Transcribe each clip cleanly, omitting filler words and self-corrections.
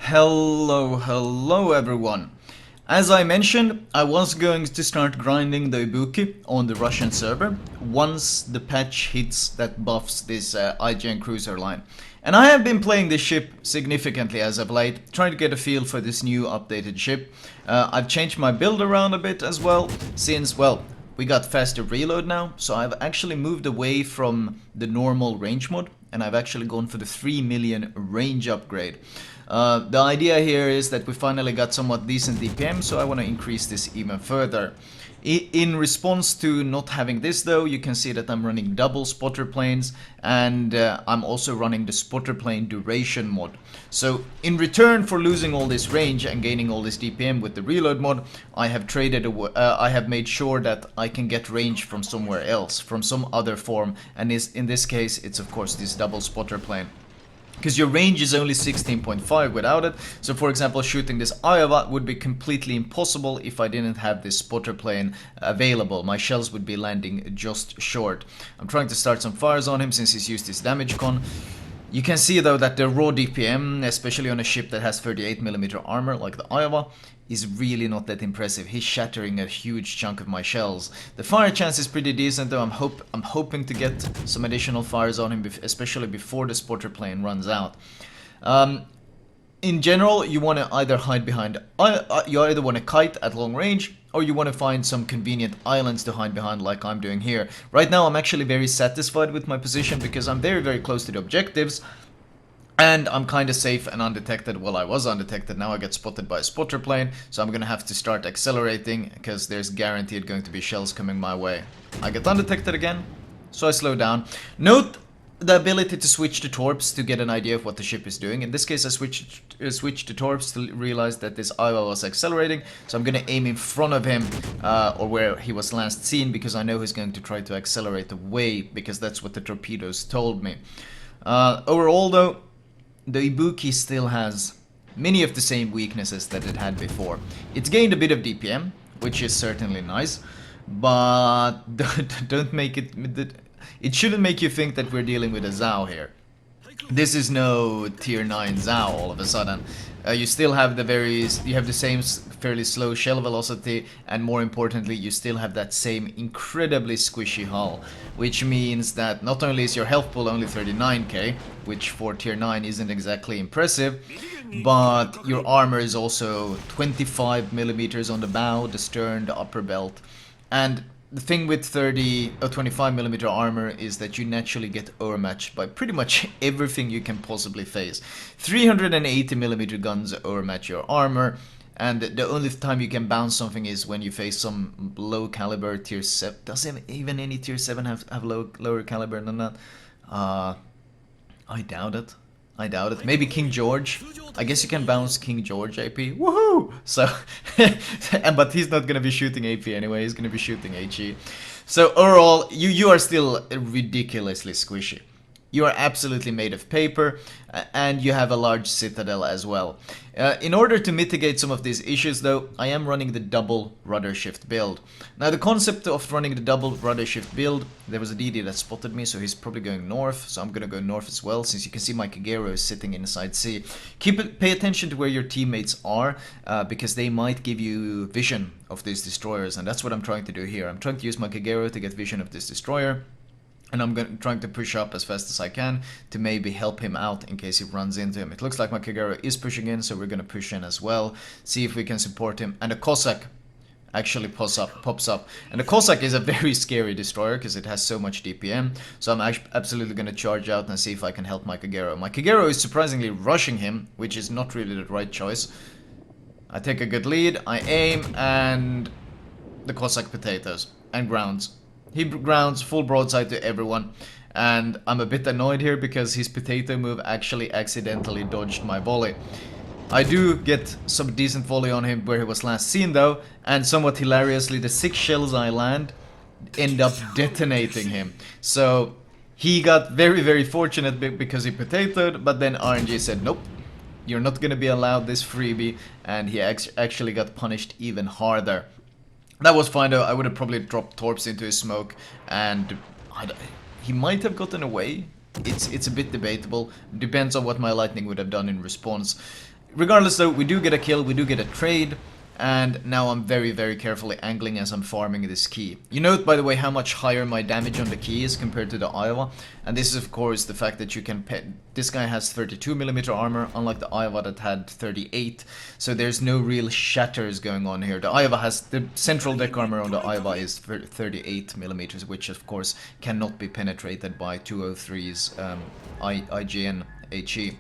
Hello everyone. As I mentioned, I was going to start grinding the Ibuki on the Russian server once the patch hits that buffs this IJN cruiser line. And I have been playing this ship significantly as of late, trying to get a feel for this new updated ship. I've changed my build around a bit as well, since, well, we got faster reload now, so I've actually moved away from the normal range mod, and I've actually gone for the 3 million range upgrade. The idea here is that we finally got somewhat decent DPM, so I want to increase this even further. In response to not having this though, you can see that I'm running double spotter planes, and I'm also running the spotter plane duration mod. So in return for losing all this range and gaining all this DPM with the reload mod, I have made sure that I can get range from somewhere else, from some other form, and in this case it's of course this double spotter plane. Because your range is only 16.5 without it, so for example shooting this Iowa would be completely impossible if I didn't have this spotter plane available. My shells would be landing just short. I'm trying to start some fires on him since he's used his damage con. You can see though that the raw DPM, especially on a ship that has 38mm armor like the Iowa, is really not that impressive. He's shattering a huge chunk of my shells. The fire chance is pretty decent though. I'm hoping to get some additional fires on him, especially before the spotter plane runs out. In general, you want to either hide behind, you either want to kite at long range, or you want to find some convenient islands to hide behind like I'm doing here. Right now I'm actually very satisfied with my position because I'm very close to the objectives. And I'm kind of safe and undetected. Well, I was undetected, now I get spotted by a spotter plane, so I'm gonna have to start accelerating, because there's guaranteed going to be shells coming my way. I get undetected again, so I slow down. Note the ability to switch to torps to get an idea of what the ship is doing. In this case I switched to torps to realize that this Iowa was accelerating, so I'm gonna aim in front of him, or where he was last seen, because I know he's going to try to accelerate away, because that's what the torpedoes told me. Overall though, the Ibuki still has many of the same weaknesses that it had before. It's gained a bit of DPM, which is certainly nice, but don't make it... It shouldn't make you think that we're dealing with a Zhao here. This is no tier 9 Zhao all of a sudden. You still have the same fairly slow shell velocity, and more importantly you still have that same incredibly squishy hull, which means that not only is your health pool only 39k, which for tier 9 isn't exactly impressive, but your armor is also 25mm on the bow, the stern, the upper belt, and the thing with 25mm armor is that you naturally get overmatched by pretty much everything you can possibly face. 380mm guns overmatch your armor, and the only time you can bounce something is when you face some low caliber tier 7. Does even any tier 7 have lower caliber than that? I doubt it. I doubt it. Maybe King George. I guess you can bounce King George AP. Woohoo! So, but he's not gonna be shooting AP anyway. He's gonna be shooting HE. So overall, you are still ridiculously squishy. You are absolutely made of paper, and you have a large citadel as well. In order to mitigate some of these issues though, I am running the double rudder shift build. Now the concept of running the double rudder shift build, there was a DD that spotted me, so he's probably going north, so I'm gonna go north as well, since you can see my Kagero is sitting inside C. Pay attention to where your teammates are, because they might give you vision of these destroyers, and that's what I'm trying to do here. I'm trying to use my Kagero to get vision of this destroyer. And I'm trying to push up as fast as I can to maybe help him out in case he runs into him. It looks like my Kagero is pushing in, so we're going to push in as well. See if we can support him. And the Cossack actually pops up. And the Cossack is a very scary destroyer because it has so much DPM. So I'm absolutely going to charge out and see if I can help my Kagero. My Kagero is surprisingly rushing him, which is not really the right choice. I take a good lead, I aim, and the Cossack potatoes and grounds. He grounds full broadside to everyone, and I'm a bit annoyed here because his potato move actually accidentally dodged my volley. I do get some decent volley on him where he was last seen though, and somewhat hilariously the 6 shells I land end up detonating him. So he got very fortunate because he potatoed, but then RNG said nope, you're not gonna be allowed this freebie, and he actually got punished even harder. That was fine though. I would have probably dropped torps into his smoke, and he might have gotten away. It's a bit debatable. Depends on what my lightning would have done in response. Regardless though, we do get a kill, we do get a trade, and now I'm very, very carefully angling as I'm farming this key. You note, by the way, how much higher my damage on the key is compared to the Iowa, and this is of course the fact that you can this guy has 32mm armor, unlike the Iowa that had 38, so there's no real shatters going on here. The Iowa has, the central deck armor on the Iowa is 38mm, which of course cannot be penetrated by 203's IJN HE.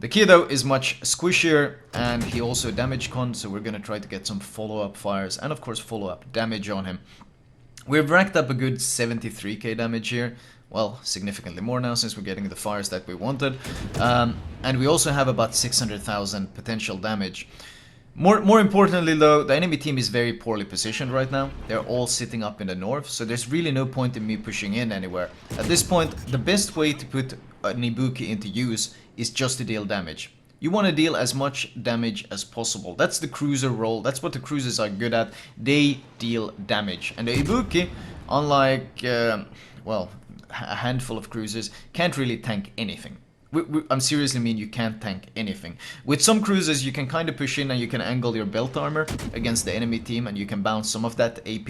The key though is much squishier, and he also damage con, so we're gonna try to get some follow-up fires and of course follow-up damage on him. We've racked up a good 73k damage here, well, significantly more now since we're getting the fires that we wanted, and we also have about 600,000 potential damage. More importantly though, the enemy team is very poorly positioned right now. They're all sitting up in the north, so there's really no point in me pushing in anywhere. At this point, the best way to put an Ibuki into use is just to deal damage. You want to deal as much damage as possible. That's the cruiser role, that's what the cruisers are good at. They deal damage. And the Ibuki, unlike, well, a handful of cruisers, can't really tank anything. I'm seriously mean you can't tank anything. With some cruisers you can kind of push in and you can angle your belt armor against the enemy team and you can bounce some of that AP.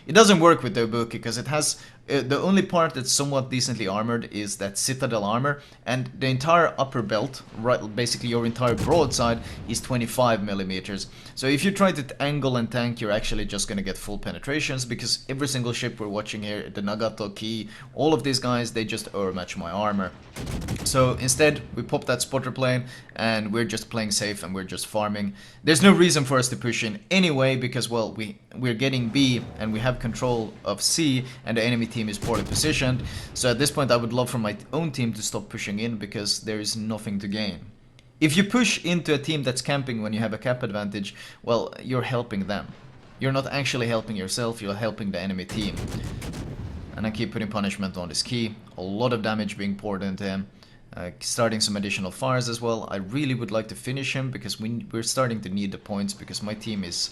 It doesn't work with the Ibuki because it has the only part that's somewhat decently armored is that citadel armor, and the entire upper belt, right, basically your entire broadside, is 25mm. So if you try to angle and tank, you're actually just gonna get full penetrations, because every single ship we're watching here, the Nagato, Key, all of these guys, they just overmatch my armor. So instead, we pop that spotter plane, and we're just playing safe and we're just farming. There's no reason for us to push in anyway, because, well, we're getting B, and we have control of C, and the enemy team is poorly positioned. So at this point, I would love for my own team to stop pushing in, because there is nothing to gain. If you push into a team that's camping when you have a cap advantage, well, you're helping them. You're not actually helping yourself, you're helping the enemy team. And I keep putting punishment on this Key. A lot of damage being poured into him. Starting some additional fires as well. I really would like to finish him, because we're starting to need the points, because my team is...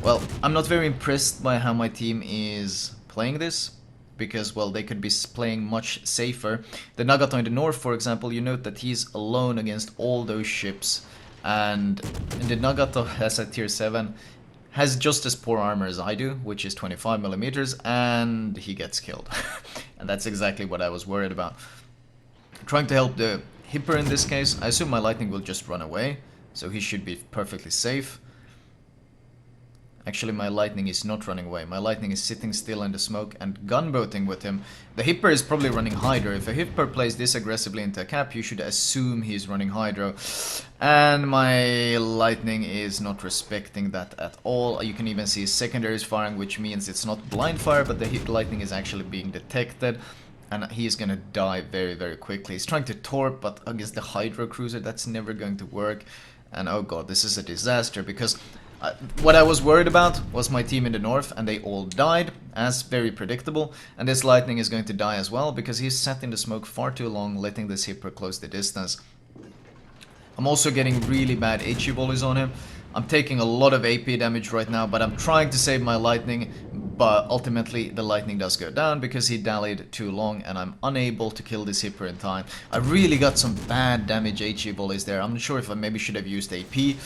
Well, I'm not very impressed by how my team is playing this, because, well, they could be playing much safer. The Nagato in the north, for example, you note that he's alone against all those ships, and the Nagato has a tier 7, has just as poor armor as I do, which is 25mm, and he gets killed. And that's exactly what I was worried about. Trying to help the Hipper in this case. I assume my lightning will just run away, so he should be perfectly safe. Actually, my lightning is not running away. My lightning is sitting still in the smoke and gunboating with him. The Hipper is probably running Hydro. If a Hipper plays this aggressively into a cap, you should assume he's running Hydro. And my lightning is not respecting that at all. You can even see secondaries firing, which means it's not blind fire, but the lightning is actually being detected. And he's gonna die very, very quickly. He's trying to torp, but against the Hydro Cruiser, that's never going to work. And oh god, this is a disaster, because what I was worried about was my team in the north, and they all died, as very predictable. And this lightning is going to die as well, because he's sat in the smoke far too long, letting this Hipper close the distance. I'm also getting really bad HE volleys on him. I'm taking a lot of AP damage right now, but I'm trying to save my lightning. But ultimately, the lightning does go down because he dallied too long, and I'm unable to kill this Hipper in time. I really got some bad damage HE volleys there. I'm not sure if I maybe should have used AP,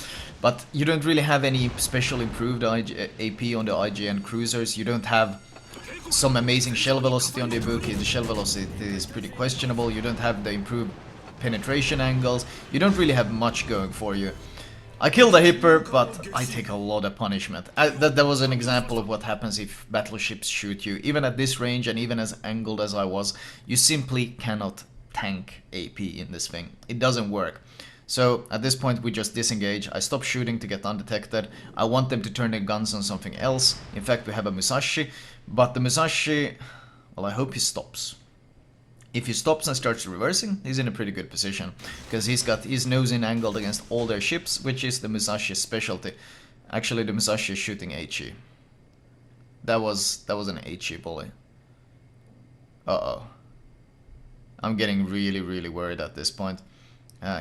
but you don't really have any special improved AP on the IJN cruisers. You don't have some amazing shell velocity on the Ibuki. The shell velocity is pretty questionable. You don't have the improved penetration angles. You don't really have much going for you. I killed a Hipper, but I take a lot of punishment. That was an example of what happens if battleships shoot you. Even at this range, and even as angled as I was, you simply cannot tank AP in this thing. It doesn't work. So at this point we just disengage. I stop shooting to get undetected. I want them to turn their guns on something else. In fact, we have a Musashi, but the Musashi, well, I hope he stops. If he stops and starts reversing, he's in a pretty good position, because he's got his nose in angled against all their ships, which is the Musashi's specialty. Actually, the Musashi is shooting HE. That was an HE volley. Uh-oh. I'm getting really, really worried at this point.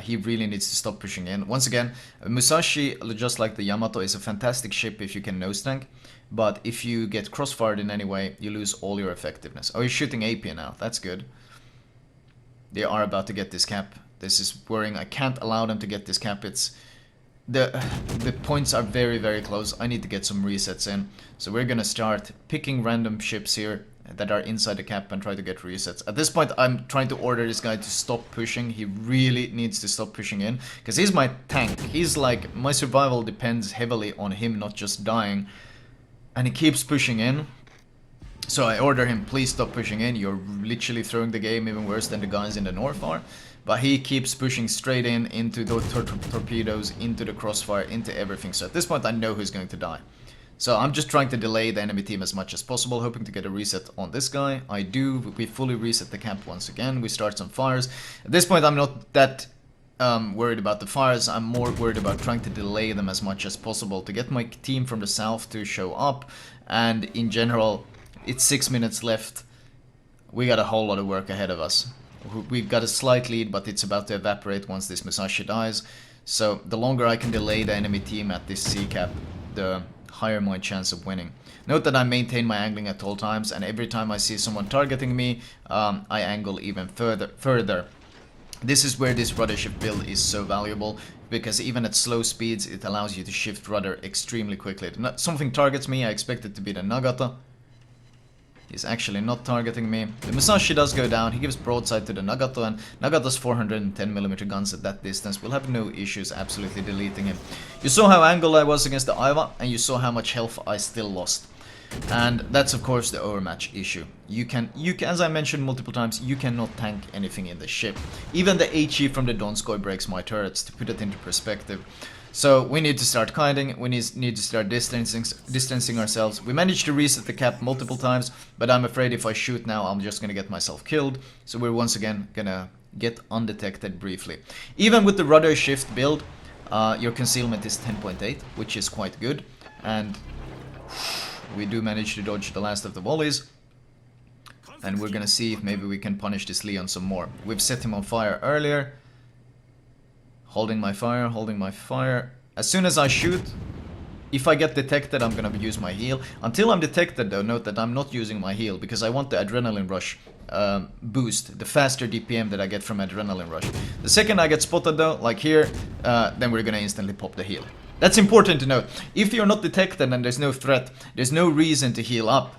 He really needs to stop pushing in. Once again, Musashi, just like the Yamato, is a fantastic ship if you can nose tank, but if you get crossfired in any way, you lose all your effectiveness. Oh, he's shooting AP now. That's good. They are about to get this cap. This is worrying. I can't allow them to get this cap. It's the points are very, very close. I need to get some resets in. So we're gonna start picking random ships here that are inside the cap and try to get resets. At this point, I'm trying to order this guy to stop pushing. He really needs to stop pushing in, because he's my tank. He's like, my survival depends heavily on him not just dying. And he keeps pushing in. So I order him, please stop pushing in. You're literally throwing the game even worse than the guys in the north are. But he keeps pushing straight in, into the torpedoes, into the crossfire, into everything. So at this point I know who's going to die. So I'm just trying to delay the enemy team as much as possible, hoping to get a reset on this guy. I do. We fully reset the camp once again. We start some fires. At this point I'm not that worried about the fires. I'm more worried about trying to delay them as much as possible to get my team from the south to show up. And in general, it's 6 minutes left. We got a whole lot of work ahead of us. We've got a slight lead, but it's about to evaporate once this Musashi dies. So the longer I can delay the enemy team at this sea cap, the higher my chance of winning. Note that I maintain my angling at all times, and every time I see someone targeting me, I angle even further. This is where this rudder shift build is so valuable, because even at slow speeds it allows you to shift rudder extremely quickly. Something targets me, I expect it to be the Nagata. He's actually not targeting me. The Musashi does go down. He gives broadside to the Nagato, and Nagato's 410mm guns at that distance will have no issues absolutely deleting him. You saw how angled I was against the Aiva, and you saw how much health I still lost. And that's of course the overmatch issue. You can, as I mentioned multiple times, you cannot tank anything in the ship. Even the HE from the Donskoy breaks my turrets, to put it into perspective. So we need to start kiting, we need to start distancing ourselves. We managed to reset the cap multiple times, but I'm afraid if I shoot now, I'm just gonna get myself killed. So we're once again gonna get undetected briefly. Even with the rudder shift build, your concealment is 10.8, which is quite good. And we do manage to dodge the last of the volleys. And we're gonna see if maybe we can punish this Leon some more. We've set him on fire earlier. Holding my fire, holding my fire. As soon as I shoot, if I get detected, I'm gonna use my heal. Until I'm detected though, note that I'm not using my heal, because I want the adrenaline rush boost, the faster DPM that I get from adrenaline rush. The second I get spotted though, like here, then we're gonna instantly pop the heal. That's important to note. If you're not detected and there's no threat, there's no reason to heal up,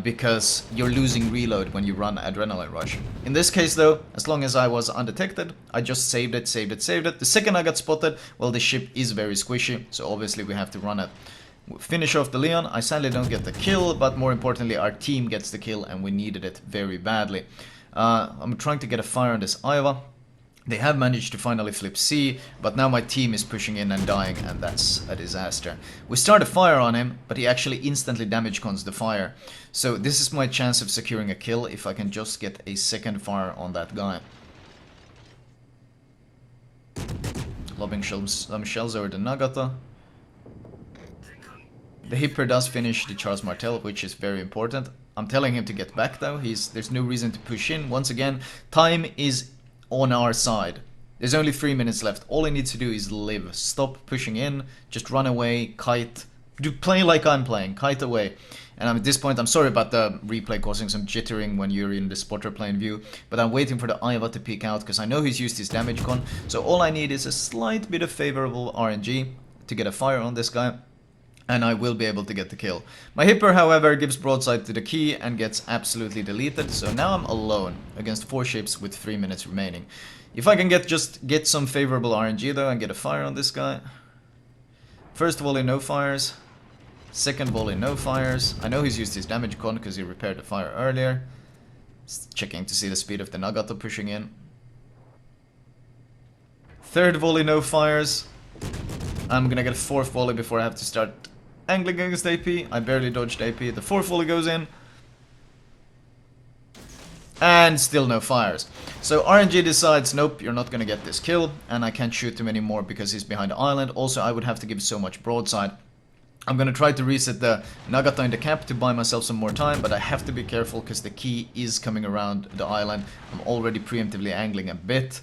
because you're losing reload when you run adrenaline rush. In this case though, as long as I was undetected, I just saved it. The second I got spotted, well, the ship is very squishy, so obviously we have to run it. Finish off the Leon. I sadly don't get the kill, but more importantly our team gets the kill, and we needed it very badly. I'm trying to get a fire on this Aiva. They have managed to finally flip C, but now my team is pushing in and dying, and that's a disaster. We start a fire on him, but he actually instantly damage cons the fire. So this is my chance of securing a kill if I can just get a second fire on that guy. Lobbing some shells over the Nagata. The Hipper does finish the Charles Martel, which is very important. I'm telling him to get back though. There's no reason to push in. Once again, time is on our side. There's only 3 minutes left. All he needs to do is live. Stop pushing in. Just run away. Kite. Play like I'm playing. Kite away. And at this point, I'm sorry about the replay causing some jittering when you're in the spotter plane view. But I'm waiting for the Aiva to peek out, because I know he's used his damage con. So all I need is a slight bit of favorable RNG to get a fire on this guy. And I will be able to get the kill. My Hipper, however, gives broadside to the key and gets absolutely deleted. So now I'm alone against 4 ships with 3 minutes remaining. If I can just get some favorable RNG though and get a fire on this guy. First volley, no fires. Second volley, no fires. I know he's used his damage con because he repaired the fire earlier. Just checking to see the speed of the Nagato pushing in. Third volley, no fires. I'm gonna get a 4th volley before I have to start angling against AP. I barely dodged AP. The 4th volley goes in. And still no fires. So RNG decides, nope, you're not gonna get this kill. And I can't shoot him anymore because he's behind the island. Also, I would have to give so much broadside. I'm gonna try to reset the Nagata in the camp to buy myself some more time. But I have to be careful because the key is coming around the island. I'm already preemptively angling a bit.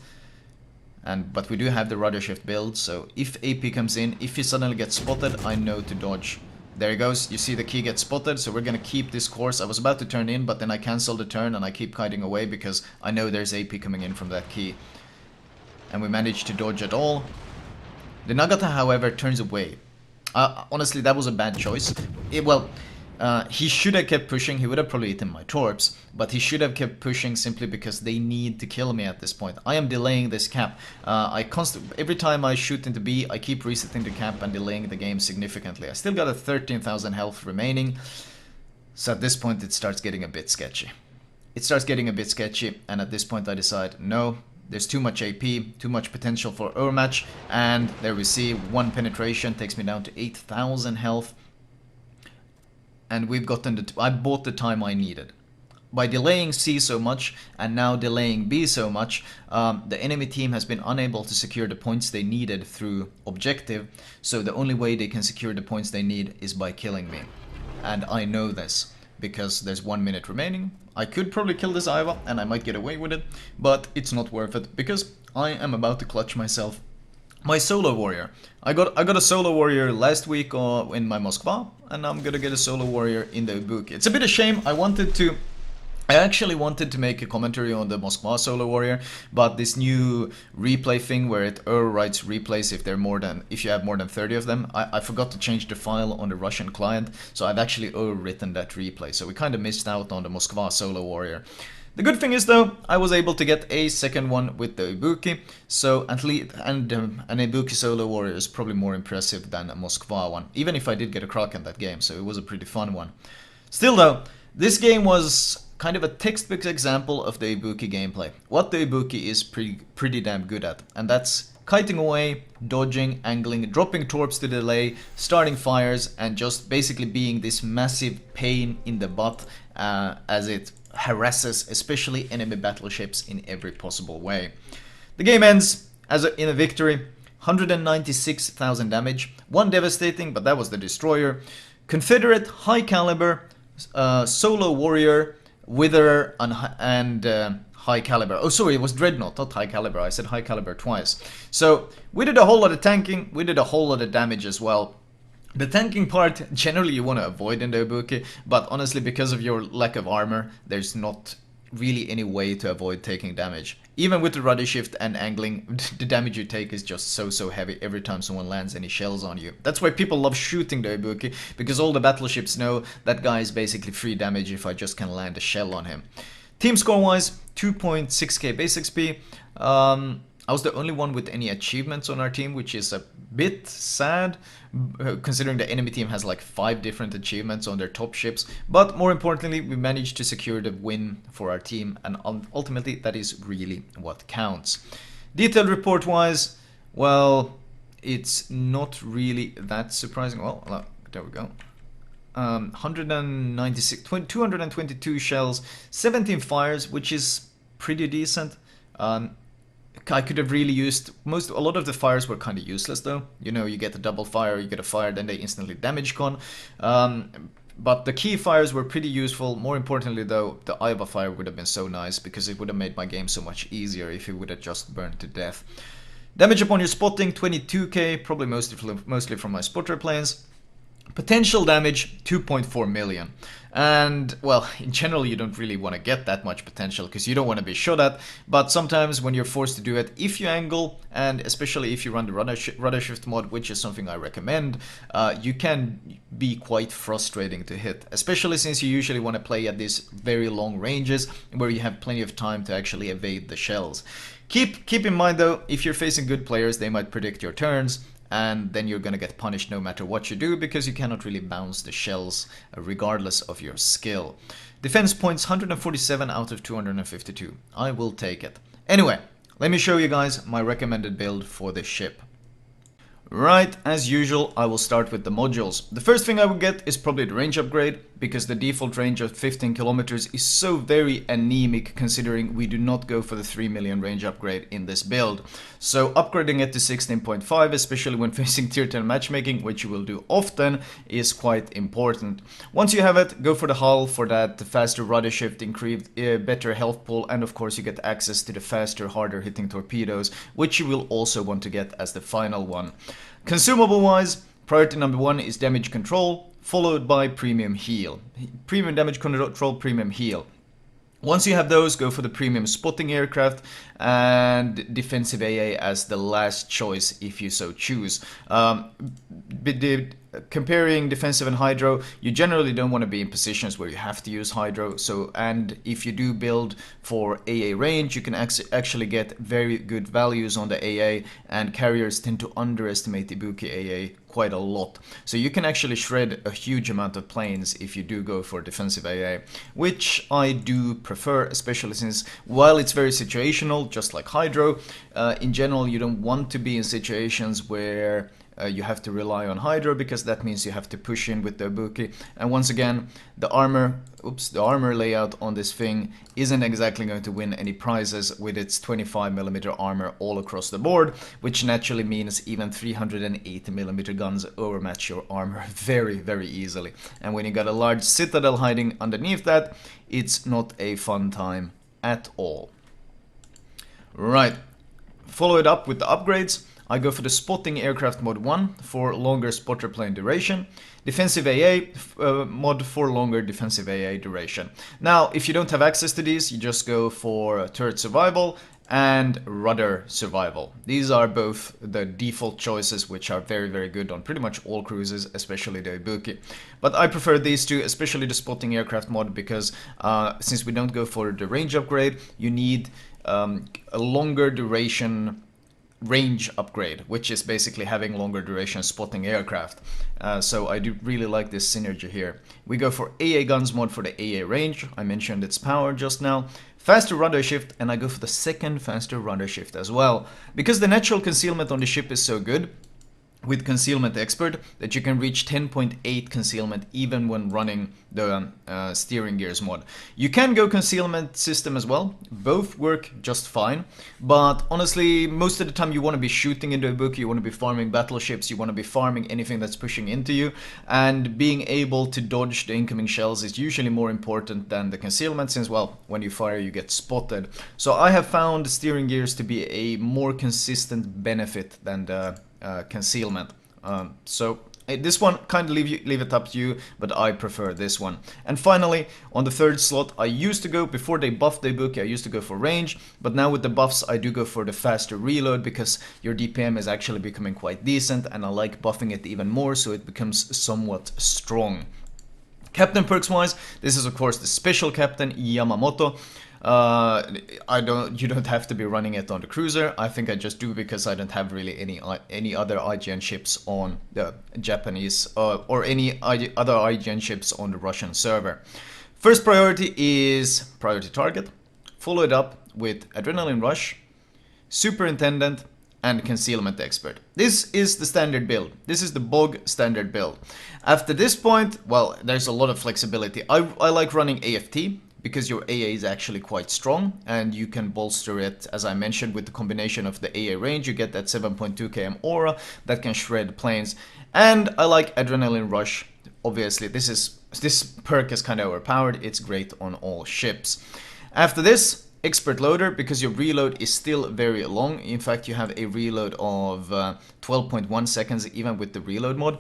But we do have the rudder shift build, so if AP comes in, if he suddenly gets spotted, I know to dodge. There he goes, you see the key gets spotted, so we're gonna keep this course. I was about to turn in, but then I cancel the turn and I keep kiting away because I know there's AP coming in from that key. And we managed to dodge it all. The Nagata, however, turns away. Honestly, that was a bad choice. He should have kept pushing. He would have probably eaten my torps, but he should have kept pushing simply because they need to kill me at this point. I am delaying this cap. Every time I shoot into B, I keep resetting the cap and delaying the game significantly. I still got a 13,000 health remaining, so at this point it starts getting a bit sketchy. And at this point I decide, no, there's too much AP, too much potential for overmatch, and there we see, one penetration takes me down to 8,000 health. And we've gotten I bought the time I needed. By delaying C so much, and now delaying B so much, the enemy team has been unable to secure the points they needed through objective, so the only way they can secure the points they need is by killing me. And I know this, because there's 1 minute remaining. I could probably kill this Iva, and I might get away with it, but it's not worth it, because I am about to clutch myself my solo warrior. I got a solo warrior last week in my Moskva, and I'm gonna get a solo warrior in the Ibuki. It's a bit of shame. I actually wanted to make a commentary on the Moskva solo warrior, but this new replay thing where it overwrites replays if you have more than 30 of them, I forgot to change the file on the Russian client, so I've actually overwritten that replay. So we kind of missed out on the Moskva solo warrior. The good thing is though, I was able to get a second one with the Ibuki, so at least, and an Ibuki solo warrior is probably more impressive than a Moskva one, even if I did get a Kraken that game, so it was a pretty fun one. Still though, this game was kind of a textbook example of the Ibuki gameplay. What the Ibuki is pretty damn good at, and that's kiting away, dodging, angling, dropping torps to delay, starting fires, and just basically being this massive pain in the butt as it harasses especially enemy battleships in every possible way. The game ends in a victory, 196,000 damage, one devastating, but that was the destroyer, Confederate high caliber, solo warrior, wither, and high caliber. Oh, sorry, it was dreadnought, not high caliber. I said high caliber twice. So we did a whole lot of tanking, we did a whole lot of damage as well. The tanking part, generally you want to avoid in the Ibuki, but honestly, because of your lack of armor, there's not really any way to avoid taking damage. Even with the rudder shift and angling, the damage you take is just so heavy every time someone lands any shells on you. That's why people love shooting the Ibuki, because all the battleships know that guy is basically free damage if I just can land a shell on him. Team score wise, 2.6k base XP. I was the only one with any achievements on our team, which is a bit sad, considering the enemy team has like 5 different achievements on their top ships. But more importantly, we managed to secure the win for our team, and ultimately that is really what counts. Detailed report wise, well, it's not really that surprising. Well, there we go. 222 shells, 17 fires, which is pretty decent. I could have really used a lot of the fires were kind of useless though. You know, you get a double fire, you get a fire, then they instantly damage con. But the key fires were pretty useful. More importantly though, the Iva fire would have been so nice because it would have made my game so much easier if it would have just burned to death. Damage upon your spotting, 22k, probably mostly from my spotter planes. Potential damage, 2.4 million. And, well, in general you don't really want to get that much potential because you don't want to be shot at, but sometimes when you're forced to do it, if you angle, and especially if you run the rudder shift mod, which is something I recommend, you can be quite frustrating to hit, especially since you usually want to play at these very long ranges where you have plenty of time to actually evade the shells. Keep in mind though, if you're facing good players, they might predict your turns, and then you're gonna get punished no matter what you do because you cannot really bounce the shells regardless of your skill. Defense points 147 out of 252. I will take it. Anyway, let me show you guys my recommended build for this ship. Right, as usual, I will start with the modules. The first thing I will get is probably the range upgrade, because the default range of 15 kilometers is so very anemic considering we do not go for the 3 million range upgrade in this build. So upgrading it to 16.5, especially when facing tier 10 matchmaking, which you will do often, is quite important. Once you have it, go for the hull for that faster rudder shift, increased better health pool, and of course you get access to the faster, harder hitting torpedoes, which you will also want to get as the final one. Consumable wise, priority number 1 is damage control, followed by premium heal. Premium damage control, premium heal. Once you have those, go for the premium spotting aircraft and defensive AA as the last choice if you so choose. Comparing defensive and hydro, you generally don't want to be in positions where you have to use hydro. And if you do build for AA range, you can actually get very good values on the AA, and carriers tend to underestimate Ibuki AA quite a lot. So you can actually shred a huge amount of planes if you do go for defensive AA, which I do prefer, especially since while it's very situational, just like hydro, in general you don't want to be in situations where you have to rely on hydro, because that means you have to push in with the Ibuki. And once again, the armor layout on this thing isn't exactly going to win any prizes with its 25mm armor all across the board, which naturally means even 380mm guns overmatch your armor very, very easily. And when you got a large citadel hiding underneath that, it's not a fun time at all. Right, follow it up with the upgrades. I go for the spotting aircraft mod 1 for longer spotter plane duration, defensive AA mod for longer defensive AA duration. Now, if you don't have access to these, you just go for turret survival and rudder survival. These are both the default choices, which are very, very good on pretty much all cruises, especially the Ibuki. But I prefer these two, especially the spotting aircraft mod, because since we don't go for the range upgrade, you need a longer duration range upgrade, which is basically having longer duration spotting aircraft. So I do really like this synergy here. We go for AA guns mod for the AA range. I mentioned its power just now. Faster rudder shift, and I go for the second faster rudder shift as well, because the natural concealment on the ship is so good with Concealment Expert that you can reach 10.8 concealment even when running the steering gears mod. You can go Concealment System as well, both work just fine, but honestly most of the time you want to be shooting into a book, you want to be farming battleships, you want to be farming anything that's pushing into you, and being able to dodge the incoming shells is usually more important than the concealment, since, well, when you fire you get spotted. So I have found steering gears to be a more consistent benefit than the concealment. So this one kind of leave it up to you, but I prefer this one. And finally, on the third slot, I used to go, before they buffed the Ibuki, I used to go for range, but now with the buffs I do go for the faster reload, because your DPM is actually becoming quite decent, and I like buffing it even more so it becomes somewhat strong. Captain perks wise, this is of course the special captain Yamamoto. You don't have to be running it on the cruiser. I think I just do because I don't have really any other IJN ships on the Japanese or any other IJN ships on the Russian server. First priority is priority target. Follow it up with Adrenaline Rush, Superintendent, and Concealment Expert. This is the standard build. This is the bog standard build. After this point, well, there's a lot of flexibility. I like running AFT, because your AA is actually quite strong, and you can bolster it, as I mentioned, with the combination of the AA range. You get that 7.2 km aura that can shred planes. And I like Adrenaline Rush. Obviously, this perk is kind of overpowered. It's great on all ships. After this, Expert Loader, because your reload is still very long. In fact, you have a reload of 12.1 seconds even with the reload mod.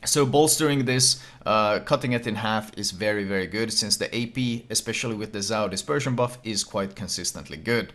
So bolstering this, cutting it in half is very, very good, since the AP, especially with the Zhao dispersion buff, is quite consistently good.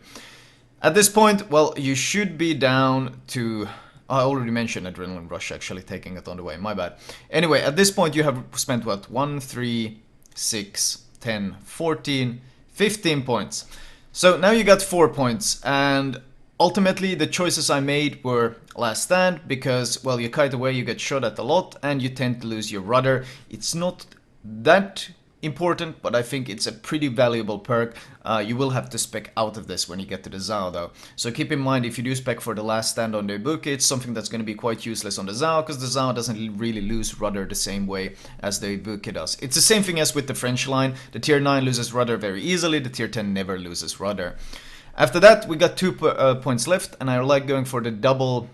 At this point, well, you should be down to... I already mentioned Adrenaline Rush, actually, taking it on the way, my bad. Anyway, at this point you have spent what? 1, 3, 6, 10, 14, 15 points. So now you got 4 points, and ultimately the choices I made were last stand, because, well, you kite away, you get shot at a lot, and you tend to lose your rudder. It's not that important, but I think it's a pretty valuable perk. You will have to spec out of this when you get to the Zhao though. So keep in mind, if you do spec for the last stand on the Ibuki, it's something that's going to be quite useless on the Zhao, because the Zhao doesn't really lose rudder the same way as the Ibuki does. It's the same thing as with the French line. The tier 9 loses rudder very easily, the tier 10 never loses rudder. After that, we got 2 points left, and I like going for the double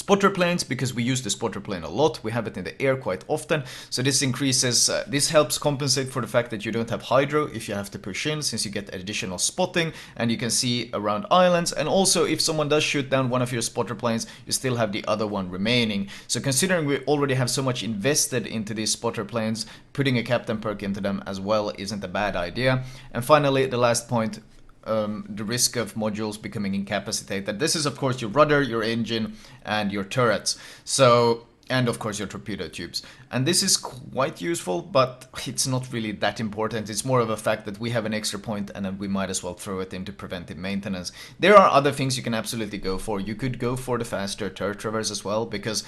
spotter planes, because we use the spotter plane a lot. We have it in the air quite often, so this increases, this helps compensate for the fact that you don't have hydro if you have to push in, since you get additional spotting and you can see around islands. And also, if someone does shoot down one of your spotter planes, you still have the other one remaining. So considering we already have so much invested into these spotter planes, putting a captain perk into them as well isn't a bad idea. And finally, the last point, the risk of modules becoming incapacitated. This is of course your rudder, your engine, and your turrets. So, and of course your torpedo tubes. And this is quite useful, but it's not really that important. It's more of a fact that we have an extra point and then we might as well throw it into preventive maintenance. There are other things you can absolutely go for. You could go for the faster turret traverse as well, because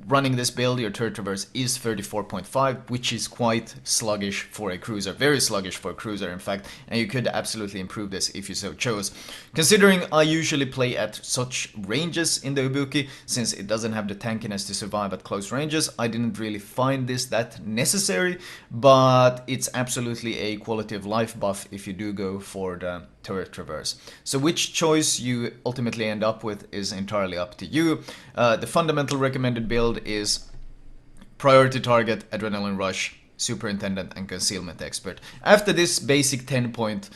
running this build, your turret traverse is 34.5, which is quite sluggish for a cruiser. Very sluggish for a cruiser, in fact. And you could absolutely improve this if you so chose. Considering I usually play at such ranges in the Ibuki, since it doesn't have the tankiness to survive at close ranges, I didn't really find this that necessary, but it's absolutely a quality of life buff if you do go for the turret traverse. So which choice you ultimately end up with is entirely up to you. The fundamental recommended build is priority target, adrenaline rush, superintendent, and concealment expert. After this basic 10-point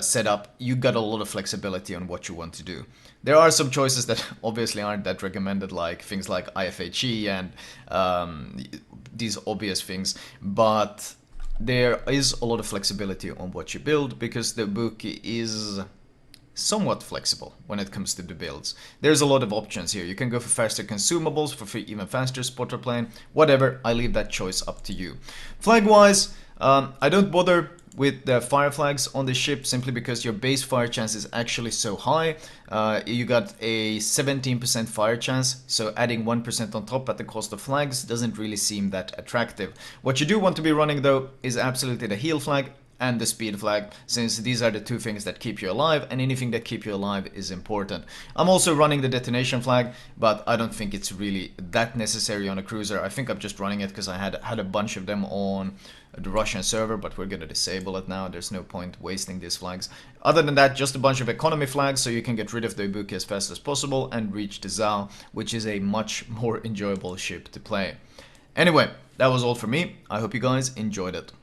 setup, you got a lot of flexibility on what you want to do. There are some choices that obviously aren't that recommended, like things like IFHE and these obvious things, but there is a lot of flexibility on what you build, because the Ibuki is somewhat flexible when it comes to the builds. There's a lot of options here. You can go for faster consumables, for even faster spotter plane, whatever. I leave that choice up to you. Flag wise, I don't bother with the fire flags on the ship, simply because your base fire chance is actually so high. You got a 17% fire chance, so adding 1% on top at the cost of flags doesn't really seem that attractive. What you do want to be running though is absolutely the heal flag and the speed flag, since these are the two things that keep you alive, and anything that keep you alive is important. I'm also running the detonation flag, but I don't think it's really that necessary on a cruiser. I think I'm just running it because I had a bunch of them on the Russian server, but we're gonna disable it now. There's no point wasting these flags. Other than that, just a bunch of economy flags, so you can get rid of the Ibuki as fast as possible and reach the Zao, which is a much more enjoyable ship to play. Anyway, that was all for me. I hope you guys enjoyed it.